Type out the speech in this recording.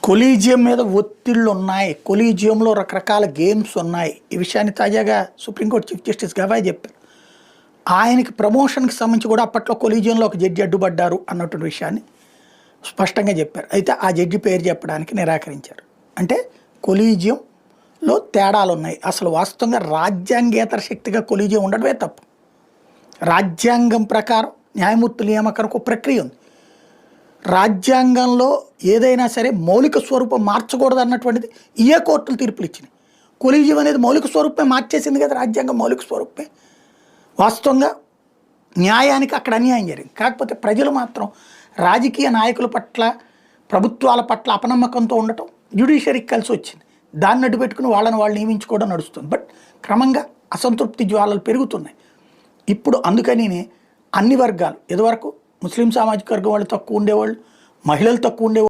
Collegium మీద ఒత్తిళ్లు ఉన్నాయి. కొలీజియంలో రకరకాల గేమ్స్ ఉన్నాయి. ఈ విషయాన్ని తాజాగా సుప్రీంకోర్టు చీఫ్ జస్టిస్ గవాయ్ చెప్పారు. ఆయనకి ప్రమోషన్కి సంబంధించి కూడా అప్పట్లో కొలీజియంలో ఒక జడ్జి అడ్డుపడ్డారు అన్నటువంటి విషయాన్ని స్పష్టంగా చెప్పారు. అయితే ఆ జడ్జి పేరు చెప్పడానికి నిరాకరించారు. అంటే కొలీజియంలో తేడాలు ఉన్నాయి. అసలు వాస్తవంగా రాజ్యాంగేతర శక్తిగా కొలీజియం ఉండడమే తప్పు. రాజ్యాంగం ప్రకారం న్యాయమూర్తుల నియామకానికి ఒక ప్రక్రియ ఉంది. రాజ్యాంగంలో ఏదైనా సరే మౌలిక స్వరూపం మార్చకూడదు అన్నటువంటిది ఏ కోర్టులు తీర్పులు ఇచ్చినాయి. కొలీజియం అనేది మౌలిక స్వరూపమే మార్చేసింది కదా, రాజ్యాంగం మౌలిక స్వరూపమే. వాస్తవంగా న్యాయానికి అక్కడ అన్యాయం జరిగింది. కాకపోతే ప్రజలు మాత్రం రాజకీయ నాయకుల పట్ల, ప్రభుత్వాల పట్ల అపనమ్మకంతో ఉండటం జ్యుడిషియరీకి కలిసి వచ్చింది. దాన్ని అడ్డు పెట్టుకుని వాళ్ళని వాళ్ళు నియమించుకోవడం నడుస్తుంది. బట్ క్రమంగా అసంతృప్తి జ్వాలలు పెరుగుతున్నాయి. ఇప్పుడు అందుకని అన్ని వర్గాలు, ఇదివరకు ముస్లిం సామాజిక వర్గం వాళ్ళు తక్కువ ఉండేవాళ్ళు, మహిళలు తక్కువ ఉండేవాళ్ళు.